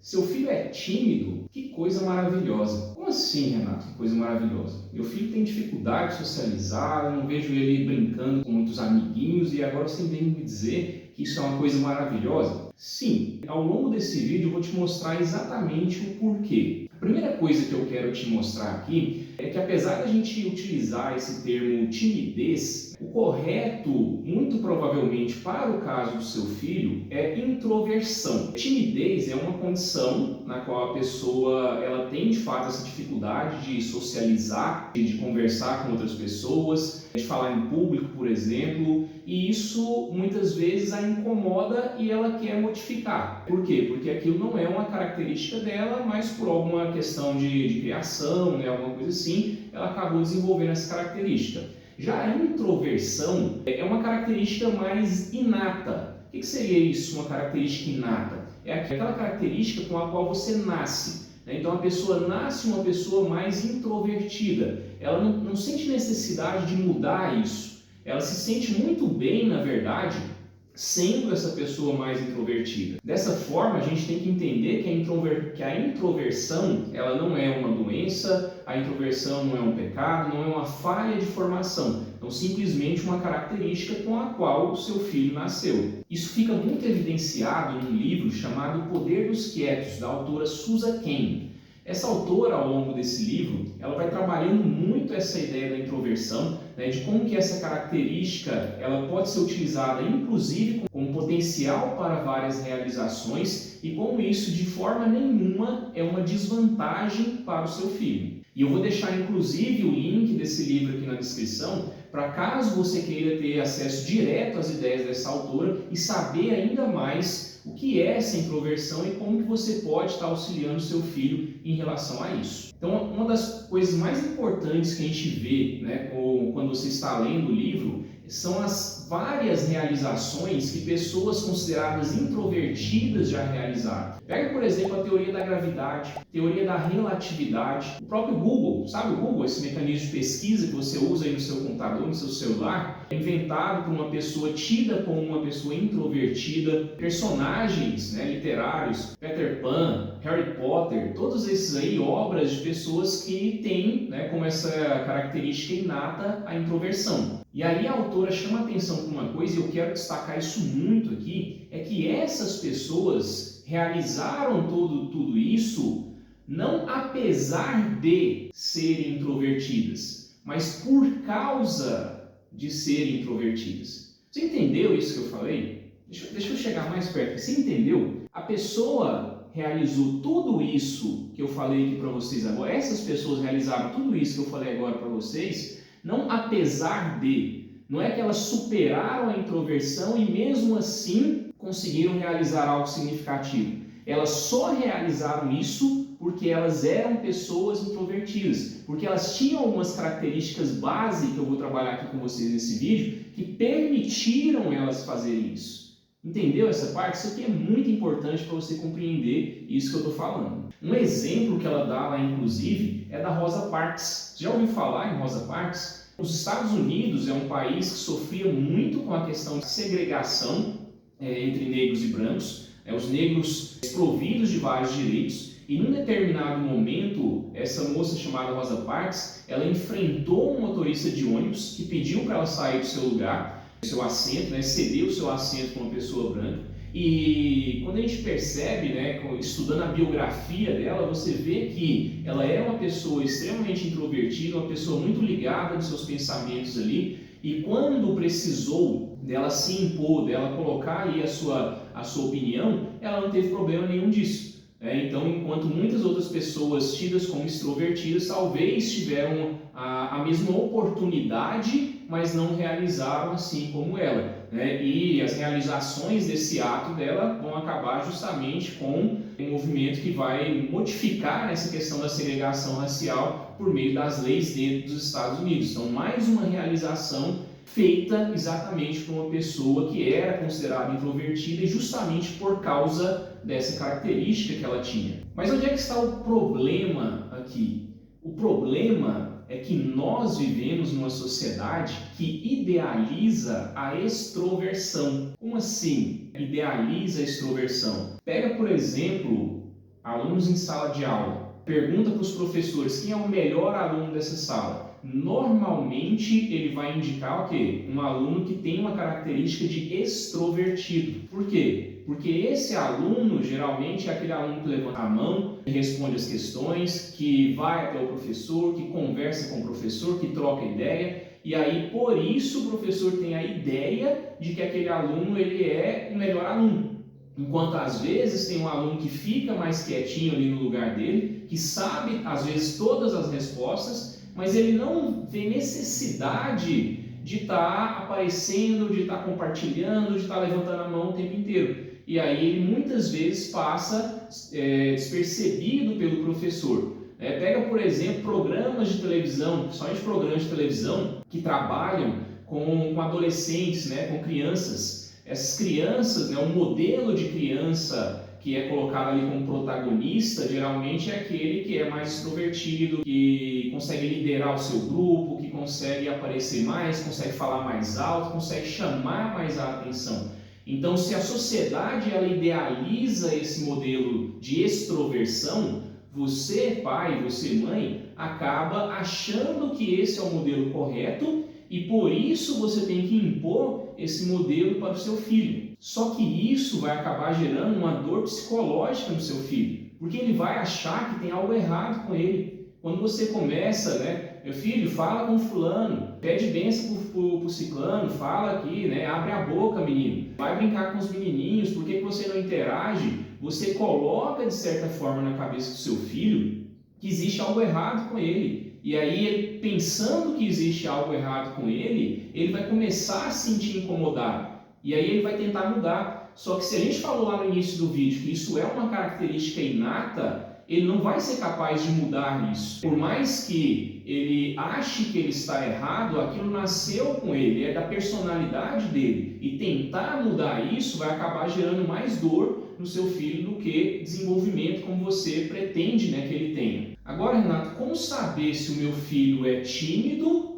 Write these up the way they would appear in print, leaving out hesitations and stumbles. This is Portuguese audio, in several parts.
Seu filho é tímido? Que coisa maravilhosa. Como assim, Renato? Que coisa maravilhosa. Meu filho tem dificuldade de socializar, eu não vejo ele brincando com muitos amiguinhos e agora você vem me dizer que isso é uma coisa maravilhosa? Sim, ao longo desse vídeo eu vou te mostrar exatamente o porquê. A primeira coisa que eu quero te mostrar aqui é que apesar da gente utilizar esse termo timidez, o correto, muito provavelmente para o caso do seu filho, é introversão. Timidez é uma condição na qual a pessoa ela tem de fato essa dificuldade de socializar, de conversar com outras pessoas, de falar em público, por exemplo, e isso muitas vezes a incomoda e ela quer modificar. Por quê? Porque aquilo não é uma característica dela, mas por alguma questão de criação, né, alguma coisa assim, ela acabou desenvolvendo essa característica. Já a introversão é uma característica mais inata. O que seria isso, uma característica inata? É aquela característica com a qual você nasce. Então a pessoa nasce uma pessoa mais introvertida. Ela não sente necessidade de mudar isso. Ela se sente muito bem, na verdade, sendo essa pessoa mais introvertida. Dessa forma, a gente tem que entender que a introversão ela não é uma doença, a introversão não é um pecado, não é uma falha de formação, então simplesmente uma característica com a qual o seu filho nasceu. Isso fica muito evidenciado num livro chamado O Poder dos Quietos, da autora Susan Cain. Essa autora, ao longo desse livro, ela vai trabalhando muito essa ideia da introversão, né, de como que essa característica ela pode ser utilizada, inclusive, como potencial para várias realizações e como isso, de forma nenhuma, é uma desvantagem para o seu filho. E eu vou deixar, inclusive, o link desse livro aqui na descrição, para caso você queira ter acesso direto às ideias dessa autora e saber ainda mais o que é essa introversão e como que você pode estar auxiliando o seu filho em relação a isso. Então, uma das coisas mais importantes que a gente vê, né, quando você está lendo o livro, são as várias realizações que pessoas consideradas introvertidas já realizaram. Pega, por exemplo, a teoria da gravidade, teoria da relatividade, o próprio Google, sabe o Google, esse mecanismo de pesquisa que você usa aí no seu computador, no seu celular, é inventado por uma pessoa tida como uma pessoa introvertida, personagens, né, literários, Peter Pan, Harry Potter, todos esses aí, obras de pessoas que têm, né, como essa característica inata a introversão. E aí a autora chama a atenção para uma coisa, e eu quero destacar isso muito aqui, é que essas pessoas realizaram tudo isso não apesar de serem introvertidas, mas por causa de serem introvertidas. Você entendeu isso que eu falei? Deixa eu chegar mais perto. Você entendeu? A pessoa realizou tudo isso que eu falei aqui para vocês agora, essas pessoas realizaram tudo isso que eu falei agora para vocês, não apesar de, não é que elas superaram a introversão e mesmo assim conseguiram realizar algo significativo. Elas só realizaram isso porque elas eram pessoas introvertidas, porque elas tinham algumas características básicas que eu vou trabalhar aqui com vocês nesse vídeo, que permitiram elas fazerem isso. Entendeu essa parte? Isso aqui é muito importante para você compreender isso que eu estou falando. Um exemplo que ela dá lá, inclusive, é da Rosa Parks. Já ouviu falar em Rosa Parks? Os Estados Unidos é um país que sofria muito com a questão de segregação entre negros e brancos, os negros desprovidos de vários direitos, e num determinado momento, essa moça chamada Rosa Parks, ela enfrentou um motorista de ônibus que pediu para ela sair do seu lugar, do seu assento, né, cedeu o seu assento para uma pessoa branca. E quando a gente percebe, né, estudando a biografia dela, você vê que ela era uma pessoa extremamente introvertida, uma pessoa muito ligada nos seus pensamentos ali, e quando precisou dela se impor, dela colocar ali a sua opinião, ela não teve problema nenhum disso. Então, enquanto muitas outras pessoas tidas como extrovertidas talvez tiveram a mesma oportunidade, mas não realizaram assim como ela. E as realizações desse ato dela vão acabar justamente com um movimento que vai modificar essa questão da segregação racial por meio das leis dentro dos Estados Unidos. Então, mais uma realização feita exatamente por uma pessoa que era considerada introvertida e justamente por causa dessa característica que ela tinha. Mas onde é que está o problema aqui? O problema é que nós vivemos numa sociedade que idealiza a extroversão. Como assim idealiza a extroversão? Pega, por exemplo, alunos em sala de aula, pergunta para os professores quem é o melhor aluno dessa sala, normalmente ele vai indicar o quê? Um aluno que tem uma característica de extrovertido. Por quê? Porque esse aluno geralmente é aquele aluno que levanta a mão, que responde as questões, que vai até o professor, que conversa com o professor, que troca ideia. E aí, por isso, o professor tem a ideia de que aquele aluno ele é o melhor aluno. Enquanto às vezes tem um aluno que fica mais quietinho ali no lugar dele, que sabe às vezes todas as respostas, mas ele não vê necessidade de estar aparecendo, de estar compartilhando, de estar levantando a mão o tempo inteiro. E aí ele muitas vezes passa despercebido pelo professor. Pega, por exemplo, programas de televisão, principalmente programas de televisão que trabalham com adolescentes, né, com crianças. Essas crianças, né, o modelo de criança que é colocado ali como protagonista, geralmente é aquele que é mais extrovertido, que consegue liderar o seu grupo, que consegue aparecer mais, consegue falar mais alto, consegue chamar mais a atenção. Então, se a sociedade ela idealiza esse modelo de extroversão, você, pai, você, mãe, acaba achando que esse é o modelo correto e por isso você tem que impor esse modelo para o seu filho. Só que isso vai acabar gerando uma dor psicológica no seu filho, porque ele vai achar que tem algo errado com ele. Quando você começa, né, meu filho, fala com fulano, pede bênção pro ciclano, fala aqui, né, abre a boca, menino, vai brincar com os menininhos, por que você não interage? Você coloca, de certa forma, na cabeça do seu filho que existe algo errado com ele. E aí, ele, pensando que existe algo errado com ele, ele vai começar a se sentir incomodado. E aí ele vai tentar mudar. Só que se a gente falou lá no início do vídeo que isso é uma característica inata, ele não vai ser capaz de mudar isso. Por mais que ele ache que ele está errado, aquilo nasceu com ele, é da personalidade dele. E tentar mudar isso vai acabar gerando mais dor no seu filho do que desenvolvimento como você pretende, né, que ele tenha. Agora, Renato, como saber se o meu filho é tímido,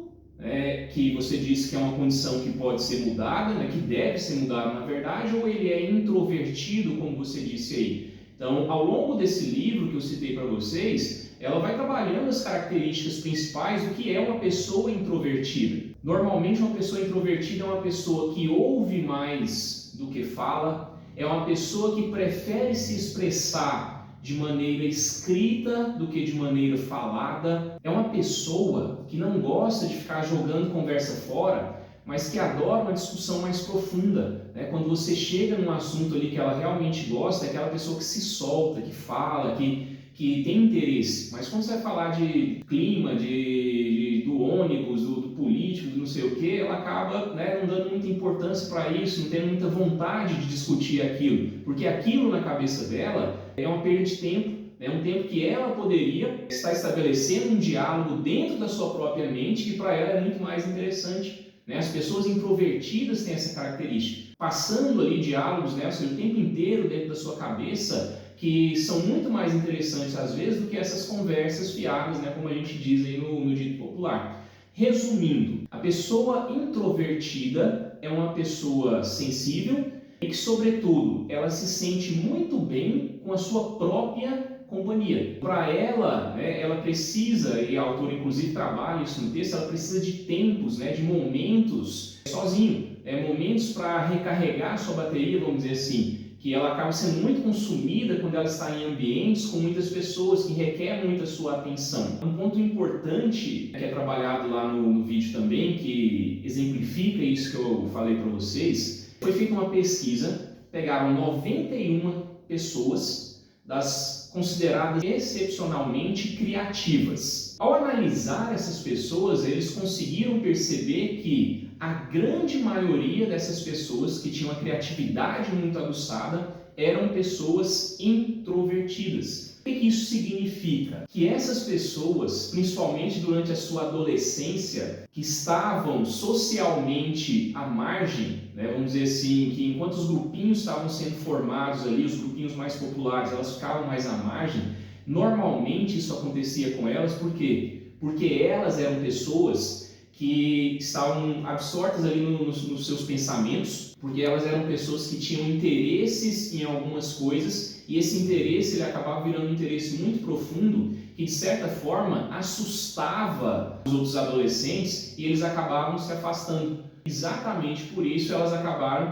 que você disse que é uma condição que pode ser mudada, né, que deve ser mudada na verdade, ou ele é introvertido, como você disse aí? Então, ao longo desse livro que eu citei para vocês, ela vai trabalhando as características principais do que é uma pessoa introvertida. Normalmente, uma pessoa introvertida é uma pessoa que ouve mais do que fala, é uma pessoa que prefere se expressar de maneira escrita do que de maneira falada, é uma pessoa que não gosta de ficar jogando conversa fora, mas que adora uma discussão mais profunda, né? Quando você chega num assunto ali que ela realmente gosta, é aquela pessoa que se solta, que fala, que tem interesse. Mas quando você vai falar de clima, do ônibus, do político, do não sei o que, ela acaba, né, não dando muita importância para isso, não tendo muita vontade de discutir aquilo, porque aquilo na cabeça dela é uma perda de tempo, é um tempo que ela poderia estar estabelecendo um diálogo dentro da sua própria mente, que para ela é muito mais interessante. As pessoas introvertidas têm essa característica, passando ali diálogos, né, o tempo inteiro dentro da sua cabeça, que são muito mais interessantes às vezes do que essas conversas fiadas, né, como a gente diz aí no dito popular. Resumindo, a pessoa introvertida é uma pessoa sensível e que, sobretudo, ela se sente muito bem com a sua própria companhia. Para ela, né, ela precisa, e a autora inclusive trabalha isso no texto, ela precisa de tempos, né, de momentos sozinho, momentos para recarregar a sua bateria, vamos dizer assim, que ela acaba sendo muito consumida quando ela está em ambientes com muitas pessoas, que requer muito a sua atenção. Um ponto importante que é trabalhado lá no vídeo também, que exemplifica isso que eu falei para vocês, foi feita uma pesquisa, pegaram 91 pessoas das consideradas excepcionalmente criativas. Ao analisar essas pessoas, eles conseguiram perceber que a grande maioria dessas pessoas que tinham uma criatividade muito aguçada eram pessoas introvertidas. O que isso significa? Que essas pessoas, principalmente durante a sua adolescência, que estavam socialmente à margem, né, vamos dizer assim, que enquanto os grupinhos estavam sendo formados ali, os grupinhos mais populares, elas ficavam mais à margem, normalmente isso acontecia com elas, por quê? Porque elas eram pessoas que estavam absortas ali nos seus pensamentos, porque elas eram pessoas que tinham interesses em algumas coisas e esse interesse ele acabava virando um interesse muito profundo que de certa forma assustava os outros adolescentes e eles acabavam se afastando. Exatamente por isso elas acabaram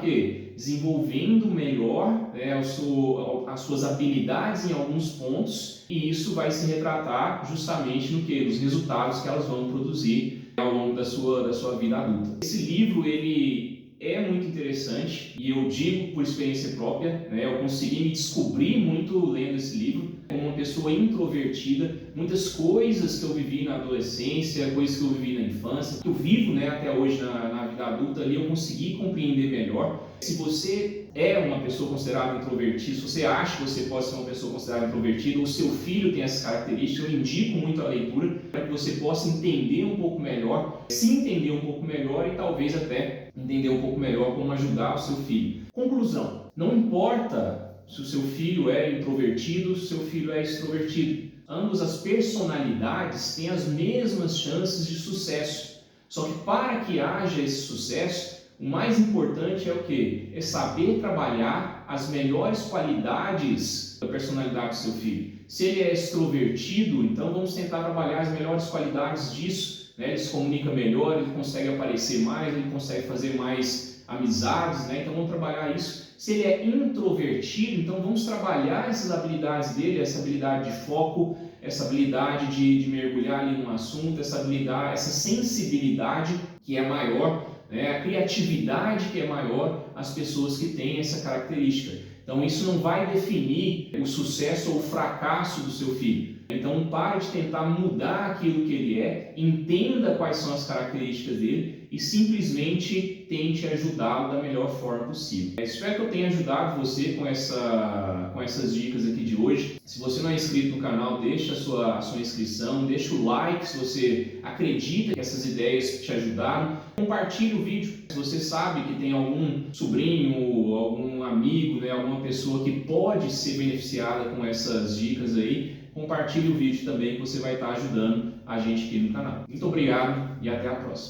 desenvolvendo melhor, né, as suas habilidades em alguns pontos, e isso vai se retratar justamente nos resultados que elas vão produzir ao longo da sua vida adulta. Esse livro ele é muito interessante e eu digo por experiência própria, né, eu consegui me descobrir muito lendo esse livro. Como uma pessoa introvertida, muitas coisas que eu vivi na adolescência, coisas que eu vivi na infância, que eu vivo, né, até hoje na vida adulta, ali eu consegui compreender melhor. Se você é uma pessoa considerada introvertida, se você acha que você pode ser uma pessoa considerada introvertida, ou seu filho tem essas características, eu indico muito a leitura para que você possa entender um pouco melhor, se entender um pouco melhor e talvez até entender um pouco melhor como ajudar o seu filho. Conclusão: não importa se o seu filho é introvertido, se o seu filho é extrovertido. Ambas as personalidades têm as mesmas chances de sucesso. Só que para que haja esse sucesso, o mais importante é o quê? É saber trabalhar as melhores qualidades da personalidade do seu filho. Se ele é extrovertido, então vamos tentar trabalhar as melhores qualidades disso, né? Ele se comunica melhor, ele consegue aparecer mais, ele consegue fazer mais amizades, né? Então vamos trabalhar isso. Se ele é introvertido, então vamos trabalhar essas habilidades dele, essa habilidade de foco, essa habilidade de mergulhar ali num assunto, essa habilidade, essa sensibilidade que é maior, né? A criatividade que é maior, as pessoas que têm essa característica. Então isso não vai definir o sucesso ou o fracasso do seu filho. Então pare de tentar mudar aquilo que ele é, entenda quais são as características dele e simplesmente tente ajudá-lo da melhor forma possível. Espero que eu tenha ajudado você com essas dicas aqui de hoje. Se você não é inscrito no canal, deixa a sua inscrição, deixa o like se você acredita que essas ideias te ajudaram. Compartilhe o vídeo. Se você sabe que tem algum sobrinho, algum amigo, né, alguma pessoa que pode ser beneficiada com essas dicas aí, compartilhe o vídeo também que você vai estar ajudando a gente aqui no canal. Muito obrigado e até a próxima.